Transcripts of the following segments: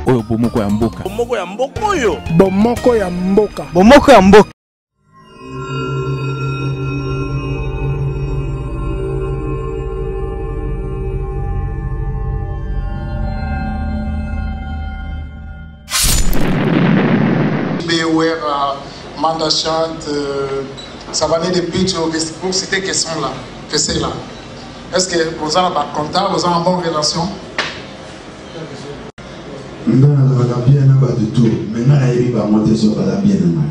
oyo bomoko ya mboka. Bomoko ya mboka oyo. Bomoko ya mboka. Bomoko ya mboka. Manda chante, ça va aller depuis pour cette question-là, que c'est là. Est-ce que vous avez un contact, vous avez une bonne relation? Maintenant, on va bien là-bas de tout. Maintenant, il va monter sur la bien là-bas.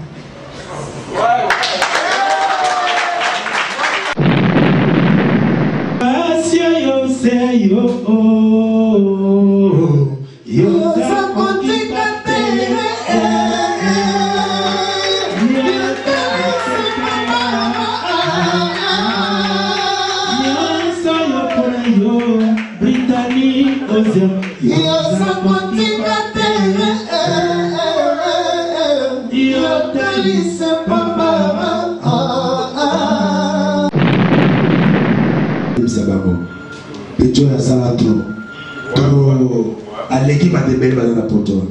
L'équipe a des belles balles dans la poto.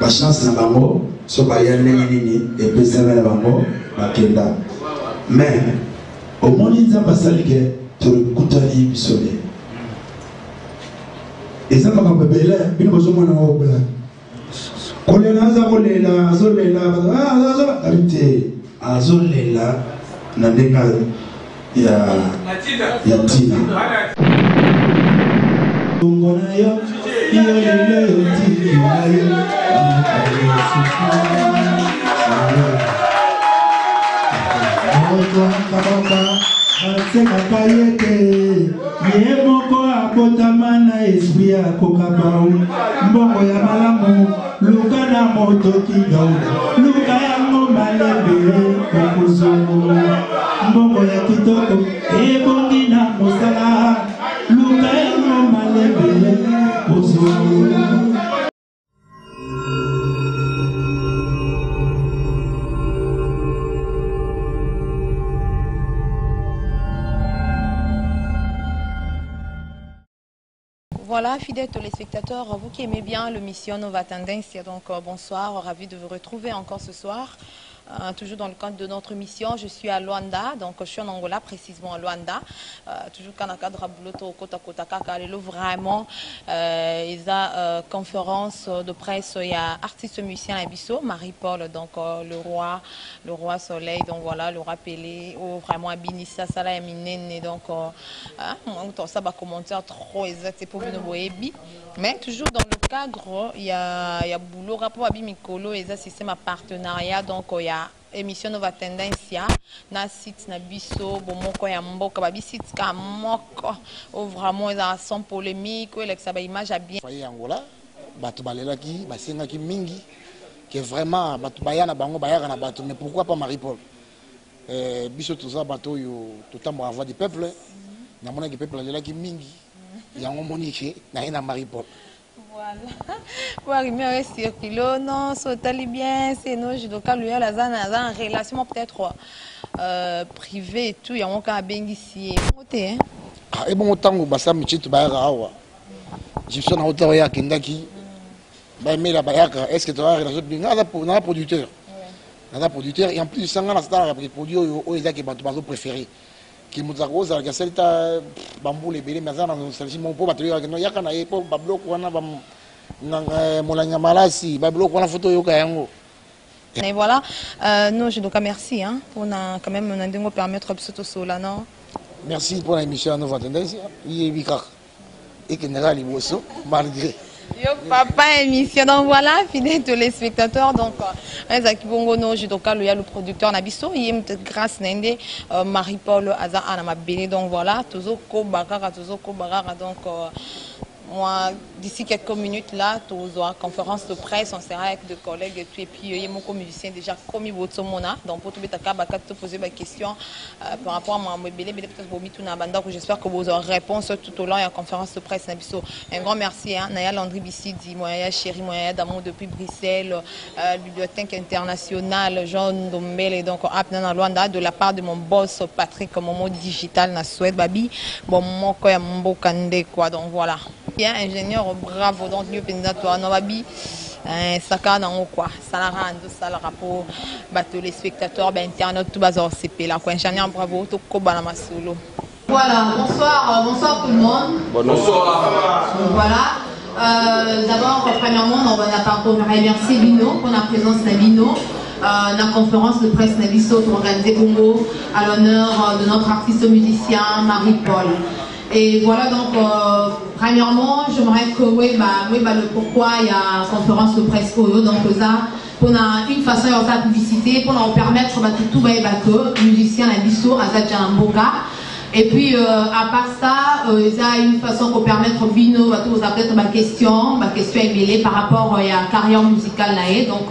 Ma chance na bango, so ba yane nini et puis ça va la bango, ba kenda. Mais au moins ils ont passé que tu kutani bisole. Et ça m'a pas belé, bino bozo mwana wa bla. Kolela za kolela, azolela, arrêtez. Azolela na ndeka ya tina. Tungona yo, yo Voilà, fidèles téléspectateurs, vous qui aimez bien l'émission Nova Tendance, donc bonsoir, ravi de vous retrouver encore ce soir. Toujours dans le cadre de notre mission, je suis à Luanda, donc je suis en Angola, précisément à Luanda. Toujours dans le cadre de Kota Kota Kaka, vraiment, il y a conférence de presse, il y a artiste musicien à Bisso, Marie-Paul, donc le roi Soleil, donc voilà, le roi Pelé, vraiment Abinissa, Salah Yaminene, donc ça va commenter trop exact pour vous voyez, mais toujours dans le cadre, il y a boulot, rapport à Bimikolo, et ça système à partenariat, donc il y a émission Nova Tendance na site na biso bomoko ya mboka ba site ka moko vraiment ils sont polémique ou ça ba image a bien foyer Angola batu balelaki basengaki mingi que vraiment batu bayana bango bayaka na batu mais pourquoi pas Marie-Paul biso tout ça bato yo tout temps voix du peuple na mona que peuple alelaki mingi yango monique na Marie-Paul. Voilà. Pour arriver à circuler, non, c'est bien, c'est non, je dois lui la en relation peut-être privée et tout, il y a un cas bien ici. Et bon, autant que Bassa Michit Bayaka, je suis en hauteur à Kindaki, Baimela Bayaka, est-ce que tu as une relation bien un producteur? Un producteur, et en plus, ça a des produits aux Isaac et Bantou préférés. Qui nous a rose à la cassette bambou les bébés mais ça dans mon pauvre batterie il y a kana epo bablo kwana na molanya malasi bablo kwana photo yo kayango. Et voilà, nous je donc merci hein pour quand même on a dû nous permettre de cela non. Merci pour l'émission Nova Tendance il est bicard et général Iboso malgré yo papa émission donc voilà fidèles téléspectateurs donc ezaki bongo no judoka le producteur na biso yem grâce nende Marie-Paul aza ana mabele donc voilà tozoko bakaka donc moi d'ici quelques minutes là tozwa conférence de presse on sera avec des collègues et puis il y a mon musicien déjà commis votre mona donc pour tout betaka baka te poser ma question par rapport à mon bébé peut-être bomi tout na banda que j'espère que vous aurez réponse tout au long de la conférence de presse na biso un grand merci hein Naya Landry Bissidi moya chéri moya d'amour depuis Bruxelles bibliothèque internationale Jean Dombele donc apna Luanda de la part de mon boss Patrick Momo digital na Suède babi bon moko ya mboka nde quoi donc voilà. bien, ingénieur, bravo. Donc, nous pensons à Wabi. Saka na quoi ça la rend ça le rapport bateau les spectateurs internautes tout bazar CP la quoi ingénieur bravo to ko bana masolo. Voilà, bonsoir tout le monde. Bonsoir. Voilà, d'abord premièrement on va remercier Bino pour la présence de Bino. La conférence de presse Nabiso organisée Congo à l'honneur de notre artiste musicien Marie-Paul. Et voilà donc, premièrement, j'aimerais que le pourquoi il y a conférence de presse donc ça, pour une façon de faire publicité, pour nous permettre tout que musicien Nabiso à Mboka. Et puis à part ça, il y a une façon pour permettre Bino, vous avez peut-être ma question est par rapport à la carrière musicale là, donc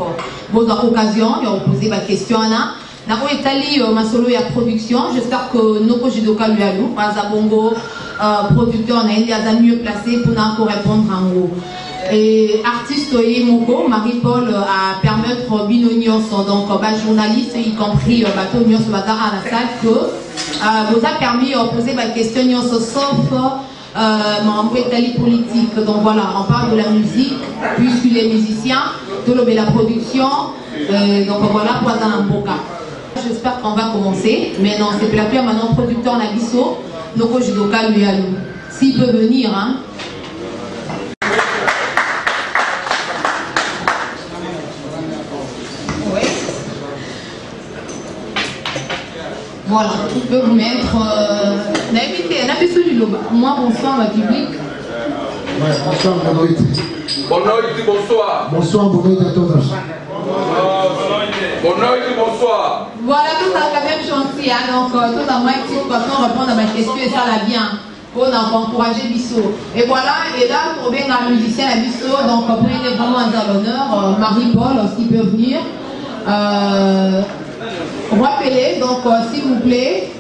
vos occasions, il y a posé ma question là. Dans l'Italie, ma solo et production, j'espère que Noko Jidoka lui a lu, Bazabongo, producteur, on a mieux placé pour nous répondre en haut. Et artiste Moko, Marie-Paul a permettre Bino Nyos, donc journaliste, y compris Bateau Nyos à la salle, que vous a permis de poser ma question Nyos, sauf en Italie politique. Donc voilà, on parle de la musique, puisque les musiciens, de la production, donc voilà, pour Mboka. J'espère qu'on va commencer, mais non, c'est plateau maintenant producteur Nabiso, Noko Jidoka lui a lu. S'il peut venir, hein. Oui. Voilà, tu peux vous mettre. Nabiso du Loba. Moi, bonsoir, ma public. Ouais, bonsoir, Bonoït. Bonoït, bonsoir. Bonsoir, Bonoït à tous. Bonsoir. Voilà, tout ça quand même gentil, hein? Donc tout à moi qui façon répondre à ma question et ça l'a bien pour encourager Bisso. Et voilà, et là pour bien la musicien à Bisso, donc pour il est vraiment à l'honneur, Marie-Paul aussi peut venir. Rappelez, donc s'il vous plaît.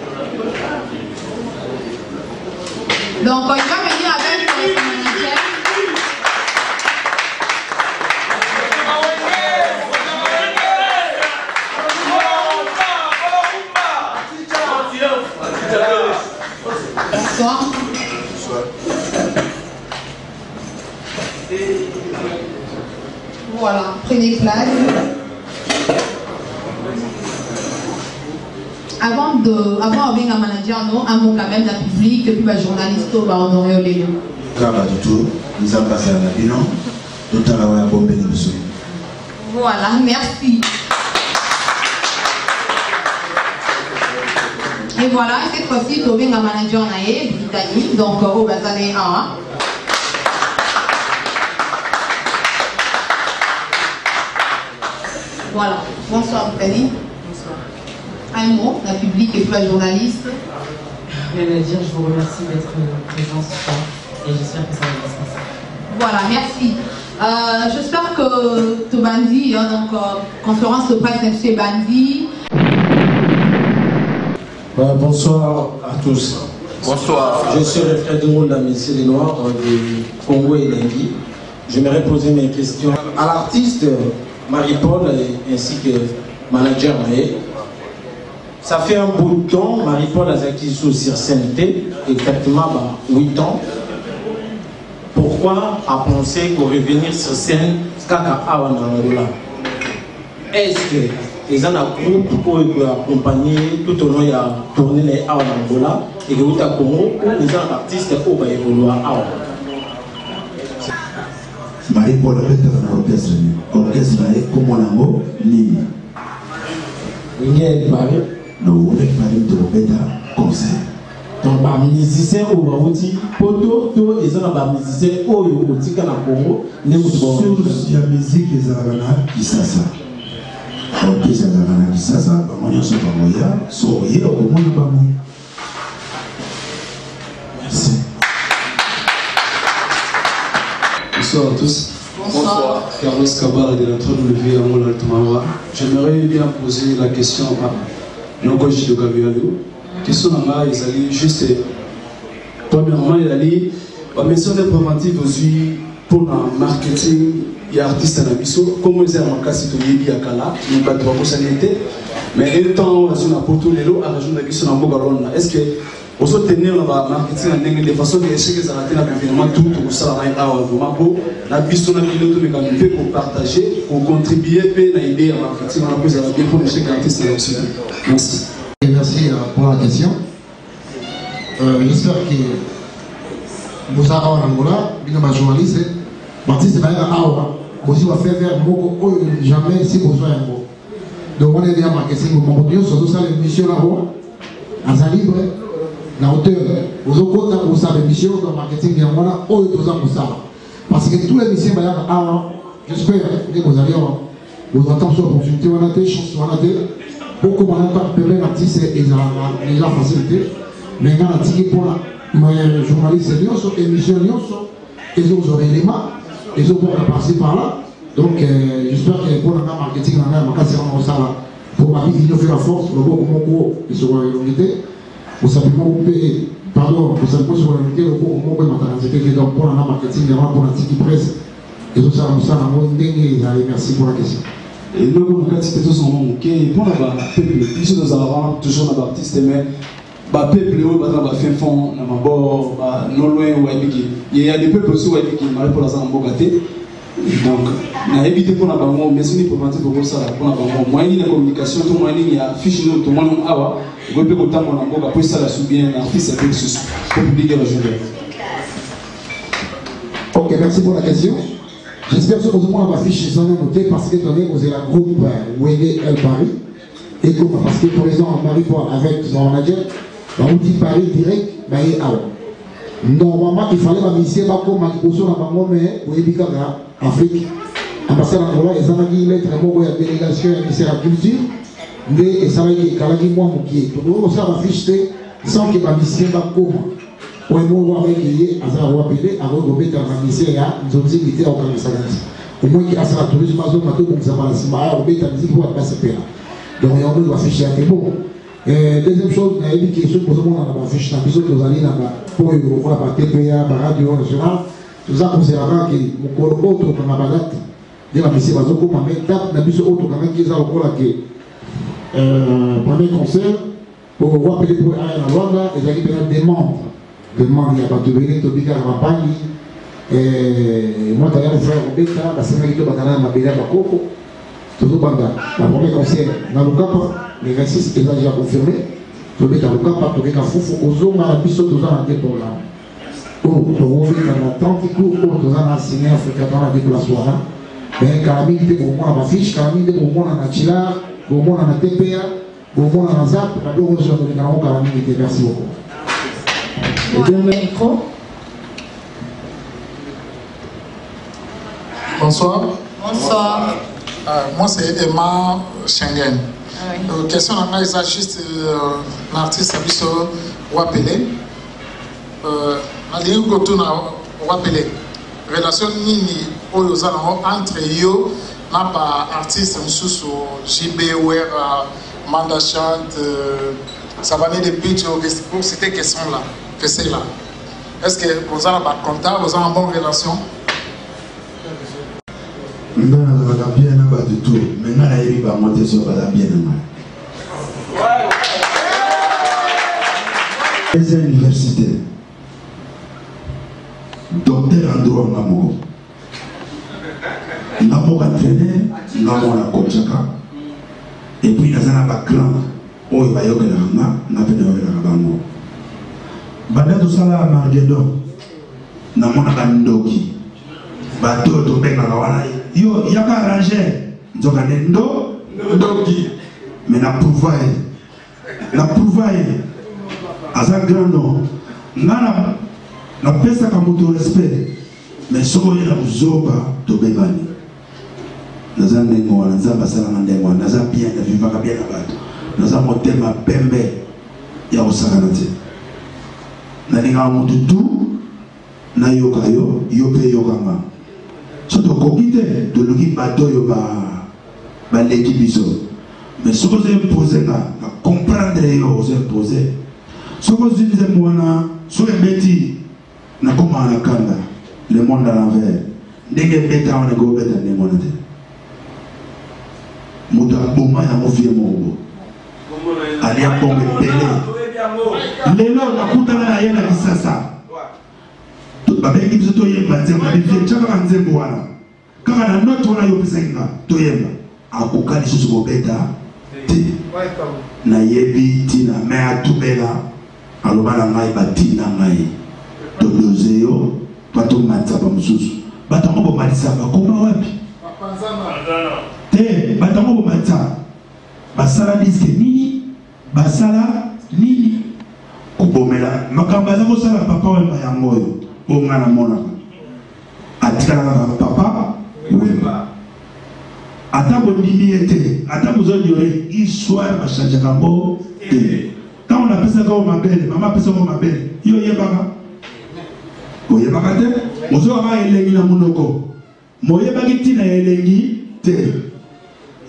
Donc il va venir avec son manager. Bonsoir. Voilà, prenez place. Avant avec un manager, non, un mot quand même de la public, et puis un journaliste, on va honorer les lieux. Nous avons passé à la bilan, tout à l'heure à Bombay de Bissou. Voilà, merci. Et voilà, cette fois-ci, tu as un manager naïf d'Italie, donc au Bazane 1. Voilà, bonsoir Italie. Bonsoir. Un mot, la public et puis la journaliste. Rien à dire, je vous remercie d'être présent ce soir et j'espère que ça va bien se passer. Voilà, merci. J'espère que tu Bandi, donc conférence de presse MC Bandi. Bonsoir à tous. Bonsoir. Je suis le frère du monde de la Messieurs des Noirs du Congo et Lengui. J'aimerais poser mes questions à l'artiste Marie-Paul ainsi que manager Maé. Ça fait un bout de temps, Marie-Paul a acquis sur scène exactement 8 ans. Pourquoi a pensé qu'on revenir sur scène Kaka Awa Nangola? Est-ce que les gens ont groupe pour accompagner tout au long de la tournée de Awa Nangola et que vous avez Congo ou les gens artistes qui ont évolué à Awa? Marie-Paul a fait un orchestre. L'orchestre est comme on a mot, Nini. Vous êtes marié? Non, on est marié de l'opéra concert. Donc, les musiciens au dit poto, ils ont des musiciens au Tika na Congo, les musiciens sur la musique des Arabana qui s'assa. Orchestre des Arabana qui s'assa, on y a son pamoya, son yé au monde de Bamou. Merci. Bonsoir à tous. Bonsoir. Carlos Kabar de la 3W à Moula Tomawa. J'aimerais bien poser la question à Nkoji de Gabialo. Question à Isali, juste premièrement, il a dit la mission préventive aussi pour le marketing et artistes à la mission. Comme ils ont un cas citoyen à Kala, nous battons pour sanité. Mais étant sur la porto lelo à la région de la mission à Mogarona, est-ce que Aussi tenir le marketing de façon que l'échec est arrêté évidemment tout au salaire vraiment beau la biso na pilote mais quand même fait pour partager pour contribuer à l'idée à marketing on a plus à bien pour l'échec artiste aussi. Merci. Et merci pour la question. J'espère que vous avez un Angola, bien journaliste, l'artiste va être awa, aussi va faire beaucoup jamais si besoin un mot. Donc on est bien marketing au monde, surtout ça l'émission là-haut, à libre. La hauteur, vous avez une mission de marketing, parce que tous les missions, j'espère que vous allez vous entendre sur l'opportunité, on a des chances, on a des beaucoup de l'artiste et la facilité, mais on a dit pour les journalistes, les émissions, les autres éléments, les autres vont passer par là. Donc j'espère que pour le marketing, pour ma vie, il nous fait la force, le beau comment ils seront l'unité. Vous savez pardon, vous savez sur l'unité, le beau comment ils donc pour le marketing, pour la petite presse, et tout ça, merci pour la question. Et nous, nous avons tous son nom, qui pour le peuple, puisque nous avons toujours un artiste, mais le peuple, il fait fond, non loin, il y a des peuples aussi qui m'arrêtent pour la zone bocatée. Donc, on a évité pour la banque, mais ce n'est pas pour ça, pour la banque. Moyen de communication, tout moyen, il y a fiche, tout moyen, vous pouvez compter mon amour, après ça, la soubien, l'artiste, avec ce pour publier le jeu. Ok, merci pour la question. J'espère que vous avez ma fiche, ils ont noté parce que vous avez la groupe Wenge El Paris. Et parce que pour les gens, Marie avec son manager, on dit Paris direct, mais normalement, il fallait ma mission, comme ma position à ma mais vous avez Afrique. Ambassade Angola, ils ont dit lettre à délégation et ministère de la culture. Mais ça va être Kalagi moi Moukié. Donc, ça va afficher sans que ma mission va comme. Pour moi, avec les Azara Wapélé, avant de mettre ma mission, nous avons dit au Kanisagati. Au moins, qu'il y a un tourisme, donc ça va la Simara, on met la musique pour passer par là. Donc, on doit afficher un peu bon. Deuxième chose, il y a une question pour le monde dans la fiche, dans l'épisode de Zali, pour la TPA, la radio nationale. Tout ça, on sait avant que mon corps autre dans la balade, de la mission, on va mettre la mission autre quand même qui est au cours de premier concert, pour voir peut-être pour aller à Rwanda, et il y a des membres. Des membres, il y a Batubéné, Tobika, Rapani, et moi, d'ailleurs, le frère Robeta, la semaine de Batana, ma belle Bakoko, tout le monde, la première concert, dans le cap, les 26, ils ont déjà confirmé, Tobika, le cap, Tobika, Foufou, Ozo, ma biso, tout ça, on a dit pour là. Oh, on va dans 30 cours, tout ça, on a signé Afrique, on a dit pour la soirée. Mais Karamine, c'était pour moi, ma fiche, Karamine, c'était pour moi, dans la Chila, pour moi, dans la TPA, pour moi, dans la ZAP, la deux rejoindre le Caron, Karamine, merci beaucoup. Bonsoir. Bonsoir. Moi, c'est Emma Schengen. Question à moi, c'est juste l'artiste Abisso Wapele. La ligne que tu as Wapele. Relation nini entre eux, n'a pas artiste sous JB Wera, Manda Chante, ça va venir des pitchs pour cette question-là. Est-ce que vous avez un contact, vous avez une bonne relation? Je suis bien du tout, mais je suis monter sur la bien. Les universités, docteur en droit Namoko. Namoko entraîné, Namoko la Kochaka. Et puis, dans un background, où il va y avoir un peu Banda tout ça là, Margedon, Namona Bandoki, Bateau to Bena Wana, yo, yaka arrangé, Nzokanendo, Doki, mais la prouvaille, à un grand nom, Nana, la pesa comme tout respect, mais soyez la Zoba to Bebani. Nous avons des mots, nous avons passé dans des mots, nous avons bien, nous avons bien abattu, nous avons monté ma pembe, ya osaganate. Nalinga mutu tu na yoka yo yope yokama soto kokite to luki bato yo ba leki biso mais ce que vous imposez na comprendre yo vous imposez ce que vous dites mwana so embeti na koma na kanda le monde à l'envers ndenge beta on go beta ne monate muta boma ya mofie mo ali a bombe pele lelo nakutana na ye na lisasa babengi biso toyemba nzembo bivie chaka nzembo wana kaka na note wana yopesakinga toyemba akoka lisusu kobeta te nayebi ntina me atumela aloba na ngai batinda ngai todoze yo batomatisa bamosusu batango bomalisa bakoma wapi te batango bomalisa basala diske nini basala nini kobomela makambo aza kosala papa wemba yango oyo onga na monaka atikalaka papa wemba ata bondimi ye te ata bozoni yo ye histoire bachangeaka yango te ntango napesaka o mabele mama apesaka o mabele yo oyebaka oyebaka te ozwaka elengi na monoko moyebaki ntina ya elengi te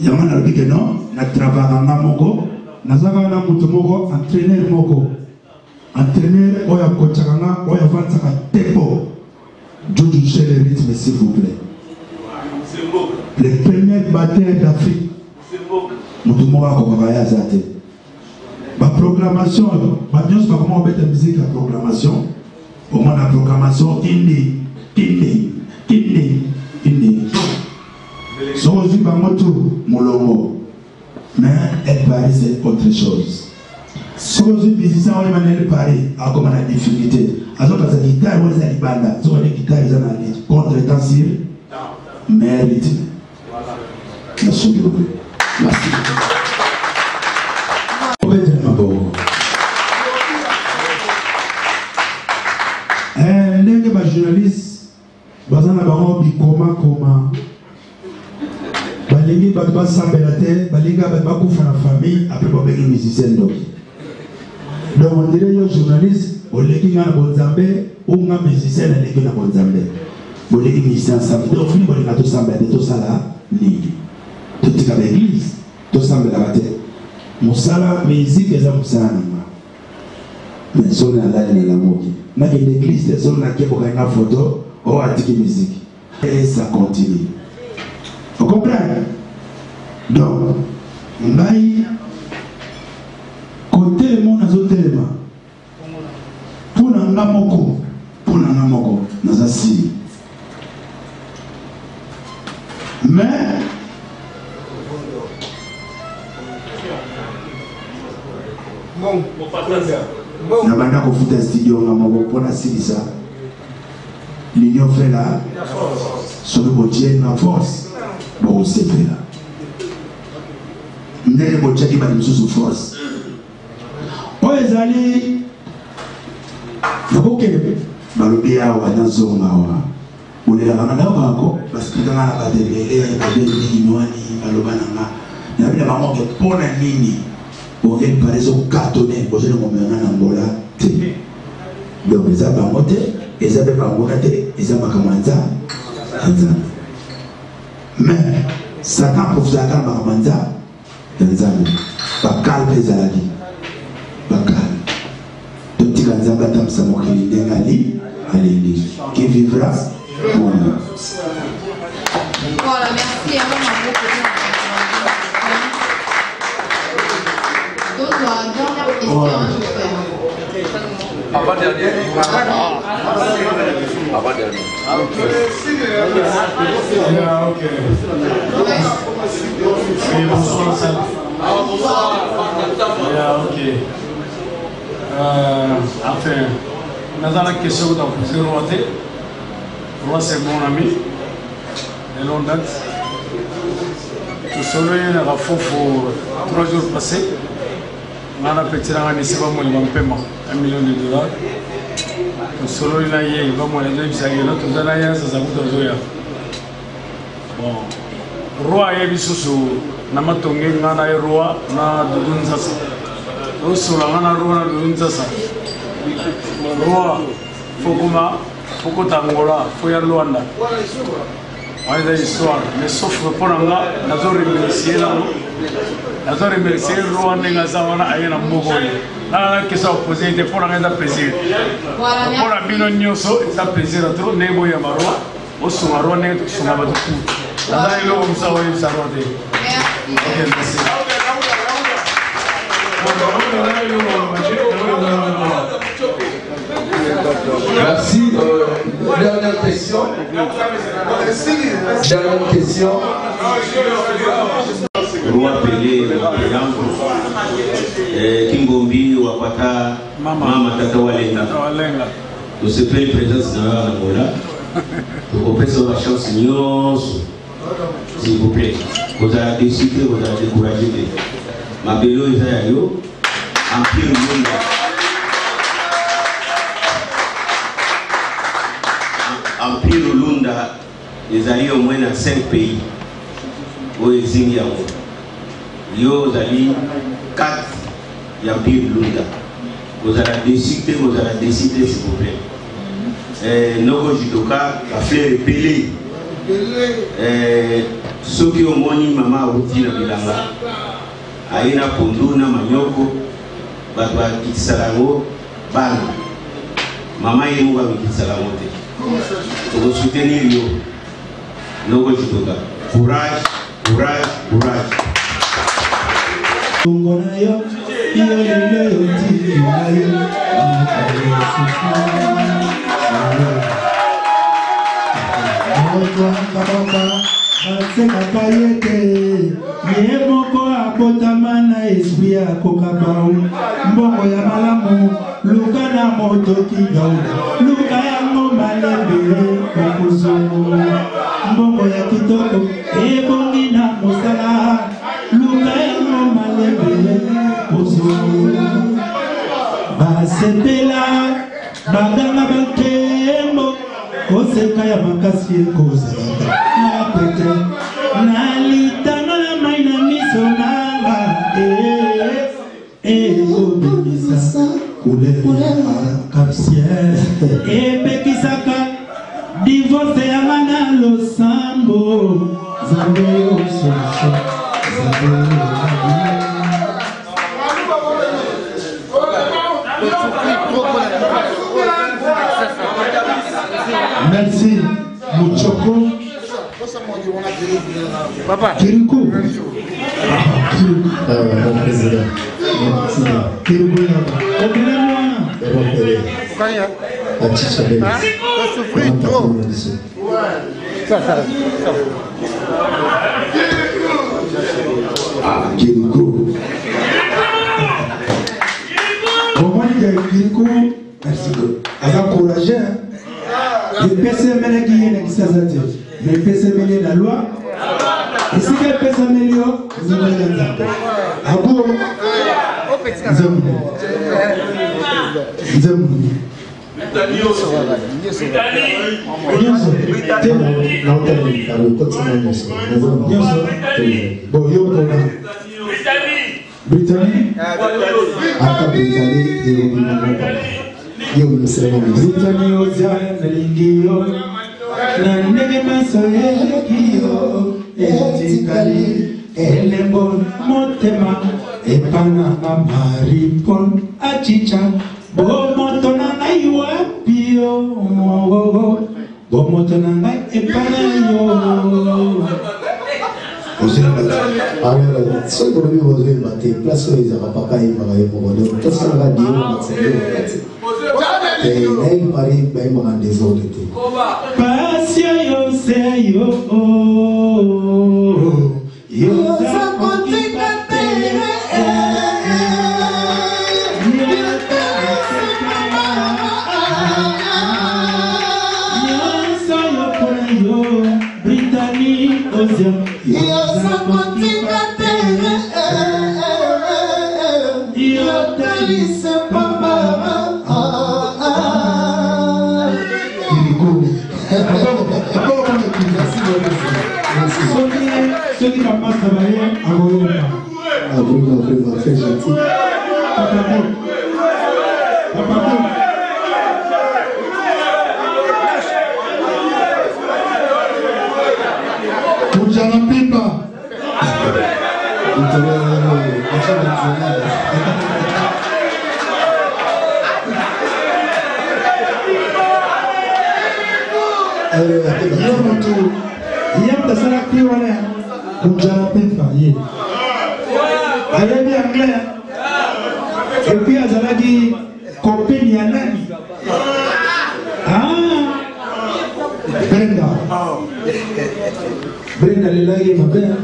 yango nalobi ke non natravaka nga moko nazaka na moto moko entraîneur moko entraîneur oyo akotaka nga oyo avandisaka tempo Jojo chez le rythme s'il vous plaît le premier batteur d'Afrique moto moko akokaka ya aza te baproclamation banyonso bakoma obeta musique ya proclamation omona la proclamation indi so ozwi bango tu molongo mais elle paraît c'est autre chose so ozwi musicien oyo mana elle paraît akoma na difficulté azokasa guitare oyo eza libanda sokone guitare eza na contre-temps sur mais rythme merci beaucoup merci ndenge bajournaliste baza na bango bikoma balingi bato basambela te balingi bato bakufa na famille apres babengi musicien ndoki donc on dirait yo journaliste oleki nga na bonzambe unga musicien aleki na bonzambe boleki musicien sambe donc fini bolinga tosambela te tosala nini totika baeglise tosambelaka te mosala musique eza mosala nanga mais soni alali na moki nakende église te soni nakie kokanga photo oyo atiki musique et ça continue. Vous comprenez? Donc, ngai côté le monde azotelema pour nanga moko nazasi mais na banda kofuta studio nga moko mpona silisa l'union fait la soki botie na force bokosepela ndenge botiaki bato mosusu force oyo ezali nakokende balobi awa nazonga awa olelaka na kako basikikanga na batelele babenini baloba nanga nabina bangoke mpona nini okeli parese okartone ozali ngomena na mbola te donc eza bango te eza mpe bangona te eza makambo ya nzambe mais satan profesaka na makambo ya nzambe bakale mpe ezalaki bakale totika nzambe atambisa mokili ndenge alingi qui vivra Voilà, merci. D'autres dernières questions, Avant-dernière. Avant-dernière. Ok. Oui, bonsoir. Ok. Enfin, maintenant la question que tu as posée, moi c'est mon ami de longue date. Tout seul, il y a pour 3 jours passés. On a petit c'est pas moi $1 million. Tout seul, il y a pas moi tout ça coûte Zoya. Bon, roi et bisusu, Namatongi, Nana roi, na Dudunzasa. Osula, Nana roi, Dudunzasa. Roi, Fokuma, Fokotangola, Foya Luanda. On a des histoires, mais sauf que pour nous, nous remercier le roi de Gazawana à Mogoy. La question posée était pour un plaisir. Pour la Binonioso, c'est un plaisir à trop, Nebo Yamaro, au Sumaro, Sumabatu. La Daïlo, vous savez, ça va être. Merci. Merci. Dernière question. Dernière question. Roi Pelé, Kingombi, Wapata, Mama Tata Walenga. Nous se fait présence dans l'Angola. Vous pouvez la chance, s'il vous plaît. Vous avez décidé, vous avez découragé. Ma bélo est à yo. Empire Lunda. Empire Lunda, ils allaient au moins dans 5 pays. Au exil, yo, vous allez 4 Empire Lunda. Vous avez décidé, s'il vous plaît. Noko Jitoka, la fleur est pelée. Ceux qui ont moni maman outi na bilanga. Aina Pondo na Manyoko, Batwa Kitsalango, Bana. Maman est mouga Kitsalangote. Pour soutenir yo. Noko Jitoka. Courage, courage, courage. Yemoko akotamana esprit akokabau mbongo ya malamu luka na moto kigauda luka yango malembele kokuzongo mbongo ya kitoko ebongi na mosala luka yango malembele kokuzongo basepela baganga bakembo koseka ya makasi ekozala apete nalitanga na mai na miso nanga obimisa kulema kapsiere epekisaka divorce yanga na losambo zambe ososho zambe merci Muchoko. Papa Kirikou. Mon président. Kirikou. Kirikou. Kirikou. Merci. Encouragé. Le PCML qui est l'excessif, mais le PCML la loi. Et si le PCML vous avez un Ago, Britannique, Britannique ozia nalingio na ndege masoye kio etikali elembo motema epana na maripon achicha bomoto na ngai wapio bomoto na ngai epana yo. Alors, ce que vous avez battu, place où ils n'ont pas eu de tout ça va dire, et Paris, même en désordre. Passion, yo, c'est yo, yo, ça continue. Ceux qui n'ont pas travaillé, très gentil. Et puis, Azaladi, copine Yanani. Brenda. Brenda, elle est là, il va bien.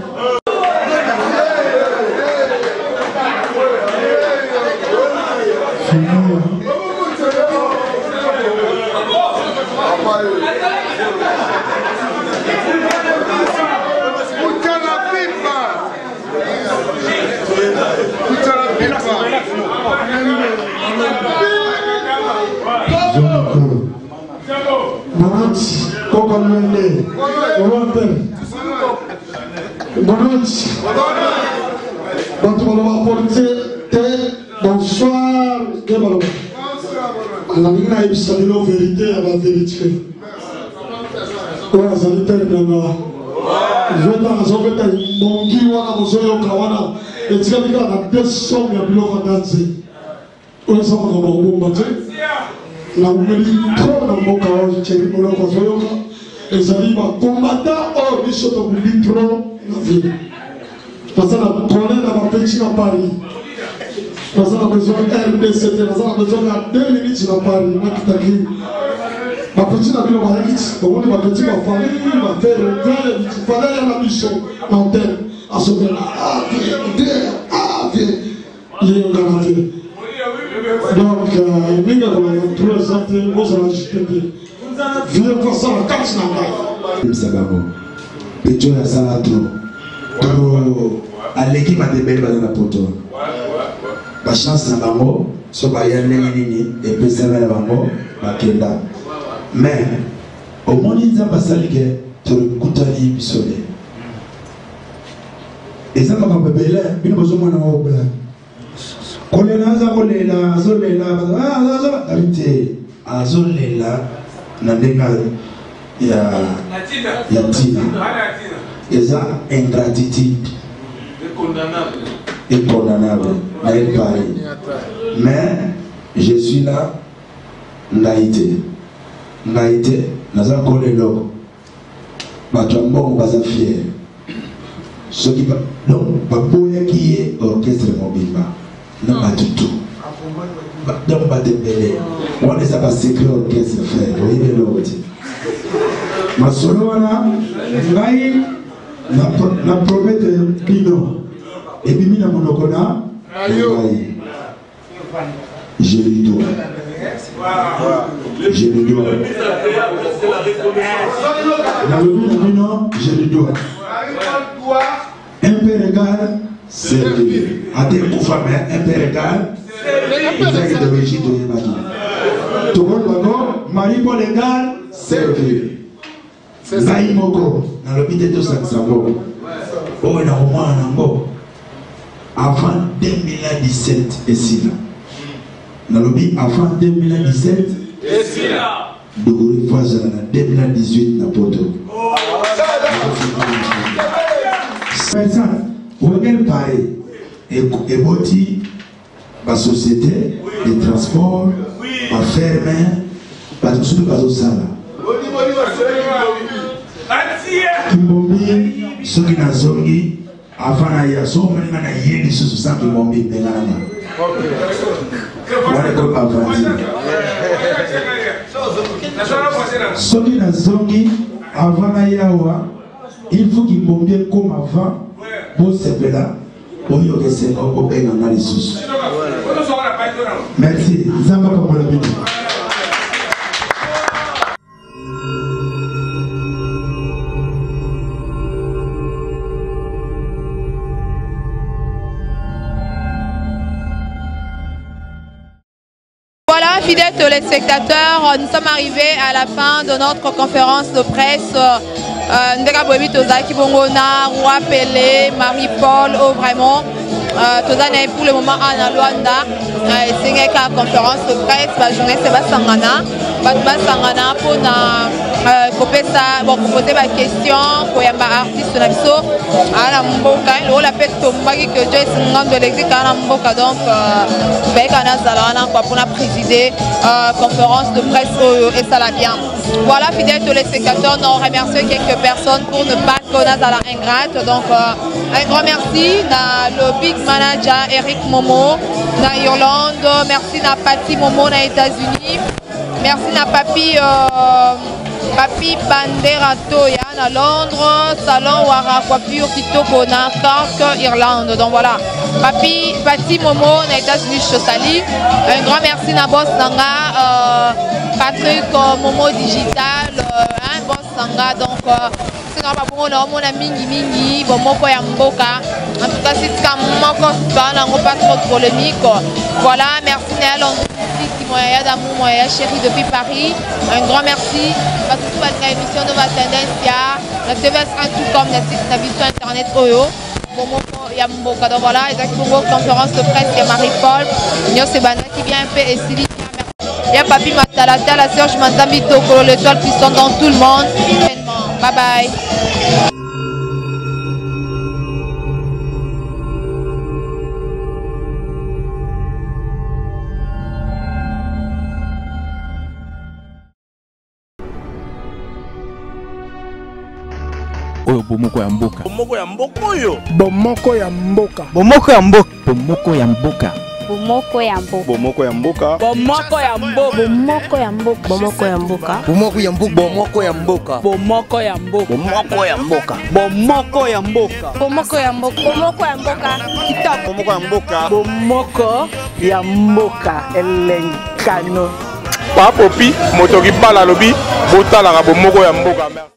Bonanti, Kokonwende, Orantel, Bonanti, on va apporter bonsoir, la ligne a eu sa vérité à la vérité. Voilà, ça dit tel Nanga. Je vais dans la zone de Mongi, Wana, Mozoyo, Kawana, et tu vas dire la personne qui a pu le danser. On s'en va dans le bon matin. La meli trop dans mon cas, j'ai dit pour le conseil, et ça dit ma combattant, oh, ils sont au bout trop la vie. Parce que la connaît dans ma petite à Paris. Parce qu'on a besoin d'RBCT, parce qu'on a besoin de 2 minutes à Paris. Ma petite a vu le mari, donc ma petite ma famille va faire le grand, il fallait aller à la mission l'antenne, à ce moment-là. Ah, viens, il est garanti. Donc, il y a tous les santé, vous allez acheter. Viens voir ça, la carte n'a pas. Sabamo. Petro ya sala trop. À l'équipe a des belles dans la poto. Ba chance na bango, so ba yane nini et puis ça va bango, ba kenda. Mais au moins ils ont passé que tu kutani bisole. Et ça m'a pas belé, bino bozo mwana wa obla. Kolela za kolela, zolela, ah, arrêtez. Azolela na ndenga ya tina. Et ça ingratitude. Incondamnable. Mais je suis là, naïté. Naïté, nous avons collé l'eau. Batouambon, nous sommes fiers. Ce qui va. Non, Babouya qui est orchestre mobile. Non, pas du tout. Donc, pas de belé. On les a pas secret orchestre, frère. Oui, mais l'autre. Ma solo, na promet de Pino. Et puis, mina monokona, je lui dois. Je lui dois. Dans le Pino, je lui dois. Un père égal, servir. À des coups, un père égal, il fait que de régime de Yémaki. Tout le monde, Marie-Paul égal, servir. Naïmoko, dans le Pité de Saxabo. Oh, il y a au moins un ango. Avant 2017, et si là. Dans le pays, avant 2017, et si là. De Gourifage, en 2018, na poto. Personne, vous regardez pareil. Et boti, la société, les transports, la ferme, surtout pas au sala. Kimbobi, ceux qui n'ont zongi, avant d'ailleurs, ceux qui n'ont yéli sur ce sang qui m'ont mis dans la main. Ceux qui n'ont zongi, avant d'ailleurs, il faut qu'ils m'ont bien comme avant, pour ce là, pour y avoir ces gens qui ont dans les sous. Merci. Zamba comme la vidéo. Voilà, fidèles téléspectateurs, nous sommes arrivés à la fin de notre conférence de presse. Ndeka Boebi Tozaki Bongona, Roi Pelé, Marie-Paul, vraiment. Tozane pour le moment à Luanda. C'est une conférence de presse, la journée c'est Basangana. Basangana pour proposer ma question pour les artistes à la Mboka. On l'appelle Tombaki que Joyce Ngam de l'exil à la Mboka. Donc, pour présider conférence de presse et ça l'a bien. Voilà, fidèles téléspectateurs, nous remercions quelques personnes pour ne pas connaître à la ingrate. Donc, un grand merci à le big manager Eric Momo, na Irlande, merci à Patty Momo aux États-Unis, merci à Papi Papi Bandera Toya à Londres, salon Wara Coiffure Kitoko na Cork, Irlande. Donc voilà, Papi Pati Momo na États-Unis Chotali. Un grand merci na boss Nanga, Patrick Momo Digital, boss Nanga. Donc c'est normal pour nous, on a mingi, bon moko ya mboka. En tout cas, c'est comme moko pas trop de polémique. Voilà, merci Néal. D'amour, chérie depuis Paris. Un grand merci. Parce que tout va être émission de ma tendance. La TV1 tout comme la site internet Oyo. Bon, il y a mon donc voilà, exactement conférence de presse, il y a Marie-Paul. Il y a Sebana qui vient un peu et Sylvie. Il y a Papi Matalata, la Serge Mandami Toko, l'étoile qui sont dans tout le monde. Bye bye. Oyo bomoko ya mboka. Bomoko ya mboka oyo. Bomoko ya mboka. Bomoko ya mboka. Bomoko ya mboka. Bomoko ya mboka. Bomoko ya mboka. Bomoko ya mboka. Bomoko ya mboka. Bomoko ya mboka. Bomoko ya mboka. Bomoko ya mboka. Bomoko ya mboka. Bomoko ya mboka. Bomoko ya mboka. Bomoko ya mboka. Bomoko ya mboka. Kitoko. Bomoko ya mboka. Bomoko ya mboka. Elenkano. Papopi motoki bala lobi botala ka bomoko ya mboka.